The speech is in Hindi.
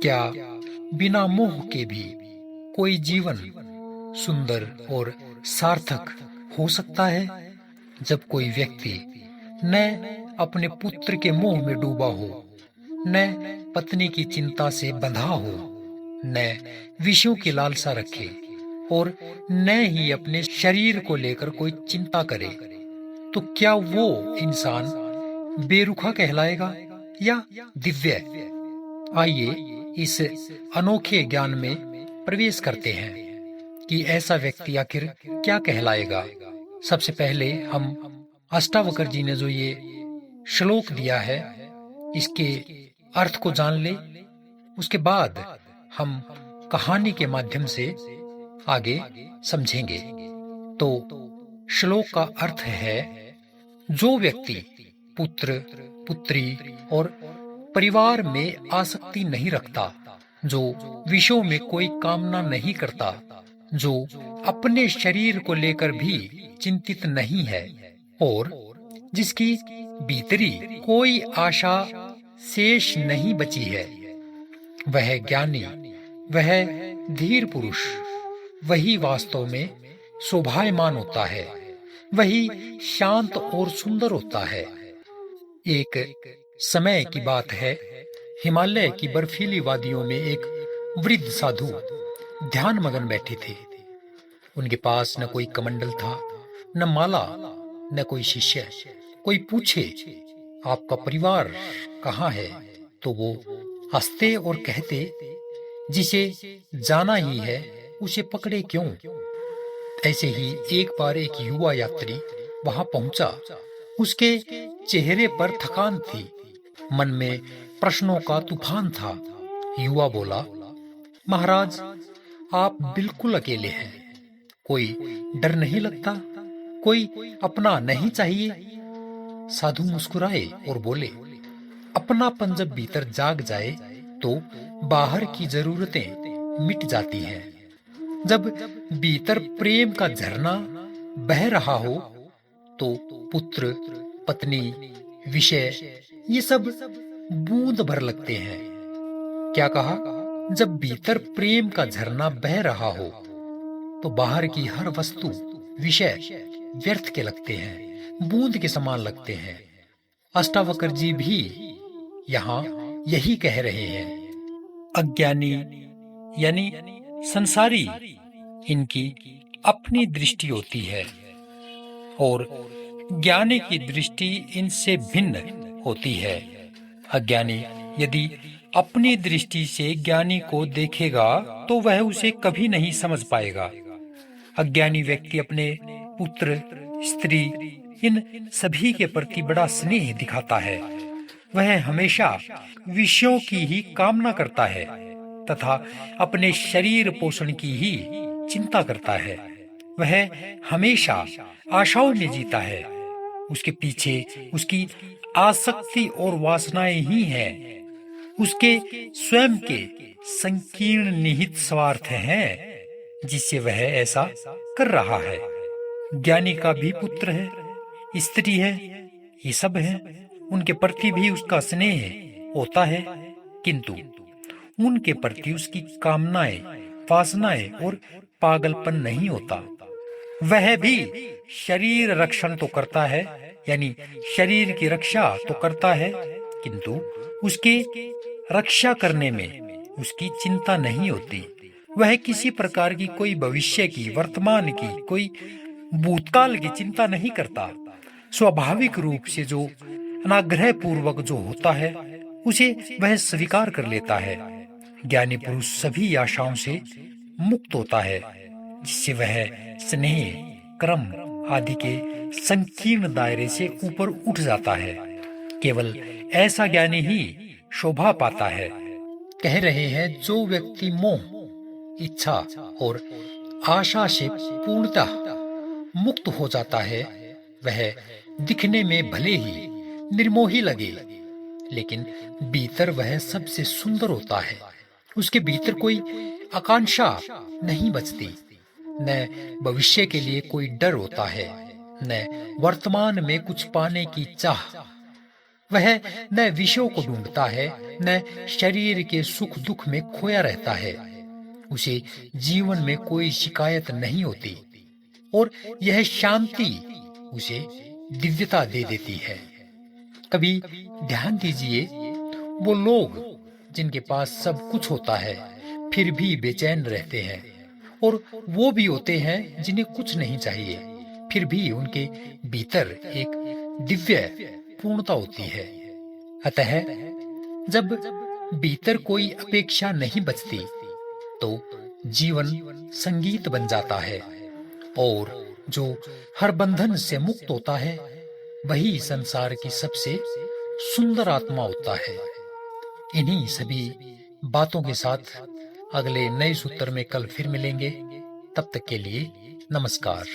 क्या बिना मोह के भी कोई जीवन सुंदर और सार्थक हो सकता है? जब कोई व्यक्ति न अपने पुत्र के मोह में डूबा हो, न पत्नी की चिंता से बंधा हो, न विषयों की लालसा रखे और न ही अपने शरीर को लेकर कोई चिंता करे, तो क्या वो इंसान बेरुखा कहलाएगा या दिव्य? आइए इस अनोखे ज्ञान में प्रवेश करते हैं कि ऐसा व्यक्ति आखिर क्या कहलाएगा। सबसे पहले हम अष्टावक्र जी ने जो ये श्लोक दिया है, इसके अर्थ को जान ले। उसके बाद हम कहानी के माध्यम से आगे समझेंगे। तो श्लोक का अर्थ है, जो व्यक्ति पुत्र, पुत्री और परिवार में आसक्ति नहीं रखता, जो विषयों में कोई कामना नहीं करता, जो अपने शरीर को लेकर भी चिंतित नहीं है और जिसकी भीतरी कोई आशा शेष नहीं बची है, वह ज्ञानी, वह धीर पुरुष, वही वास्तव में शोभायमान होता है, वही शांत और सुंदर होता है। एक समय की बात है, हिमालय की बर्फीली वादियों में एक वृद्ध साधु ध्यान मगन बैठे थे। उनके पास न कोई कमंडल था, न माला, न कोई शिष्य। कोई पूछे, आपका परिवार कहाँ है? तो वो हंसते और कहते, जिसे जाना ही है उसे पकड़े क्यों। ऐसे ही एक बार एक युवा यात्री वहां पहुंचा। उसके चेहरे पर थकान थी, मन में प्रश्नों का तूफान था। युवा बोला, महाराज, आप बिल्कुल अकेले हैं, कोई डर नहीं लगता, कोई अपना नहीं चाहिए? साधु मुस्कुराए और बोले, अपनापन जब भीतर जाग जाए तो बाहर की जरूरतें मिट जाती हैं। जब भीतर प्रेम का झरना बह रहा हो तो पुत्र, पत्नी, विषय, ये सब बूंद भर लगते हैं। क्या कहा? जब भीतर प्रेम का झरना बह रहा हो तो बाहर की हर वस्तु, विषय व्यर्थ के लगते हैं, बूंद के समान लगते हैं। अष्टावक्र जी भी यहाँ यही कह रहे हैं। अज्ञानी यानी संसारी, इनकी अपनी दृष्टि होती है और ज्ञानी की दृष्टि इनसे भिन्न होती है। अज्ञानी यदि अपनी दृष्टि से ज्ञानी को देखेगा तो वह उसे कभी नहीं समझ पाएगा। अज्ञानी व्यक्ति अपने पुत्र, स्त्री, इन सभी के प्रति बड़ा स्नेह दिखाता है। वह हमेशा विषयों की ही कामना करता है तथा अपने शरीर पोषण की ही चिंता करता है। वह हमेशा आशाओं में जीता है। उसके पीछे उसकी आसक्ति और वासनाएं ही हैं। उसके स्वयं के संकीर्ण निहित स्वार्थ हैं, जिससे वह ऐसा कर रहा है। ज्ञानी का भी पुत्र है, स्त्री है, ये सब है। उनके प्रति भी उसका स्नेह होता है, किंतु उनके प्रति उसकी कामनाएं, वासनाएं और पागलपन नहीं होता। वह भी शरीर रक्षण तो करता है, यानी शरीर की रक्षा तो करता है, किंतु उसके रक्षा करने में उसकी चिंता नहीं होती। वह किसी प्रकार की कोई भविष्य की, वर्तमान की, कोई भूतकाल की चिंता नहीं करता। स्वाभाविक रूप से जो अनाग्रह पूर्वक जो होता है उसे वह स्वीकार कर लेता है। ज्ञानी पुरुष सभी आशाओं से मुक्त होता है, जिससे वह स्नेह, क्रम आदि के संकीर्ण दायरे से ऊपर उठ जाता है। केवल ऐसा ज्ञानी ही शोभा पाता है। कह रहे हैं, जो व्यक्ति मोह, इच्छा और आशा से पूर्णतः मुक्त हो जाता है, वह दिखने में भले ही निर्मोही लगे, लेकिन भीतर वह सबसे सुंदर होता है। उसके भीतर कोई आकांक्षा नहीं बचती, न भविष्य के लिए कोई डर होता है, न वर्तमान में कुछ पाने की चाह। वह न विषयों को ढूंढता है, न शरीर के सुख दुख में खोया रहता है। उसे जीवन में कोई शिकायत नहीं होती और यह शांति उसे दिव्यता दे देती है। कभी ध्यान दीजिए, वो लोग जिनके पास सब कुछ होता है फिर भी बेचैन रहते हैं, और वो भी होते हैं जिन्हें कुछ नहीं चाहिए फिर भी उनके भीतर एक दिव्य पूर्णता होती है। अतः जब भीतर कोई अपेक्षा नहीं बचती तो जीवन संगीत बन जाता है, और जो हर बंधन से मुक्त होता है वही संसार की सबसे सुंदर आत्मा होता है। इन्हीं सभी बातों के साथ अगले नए सूत्र में कल फिर मिलेंगे। तब तक के लिए नमस्कार।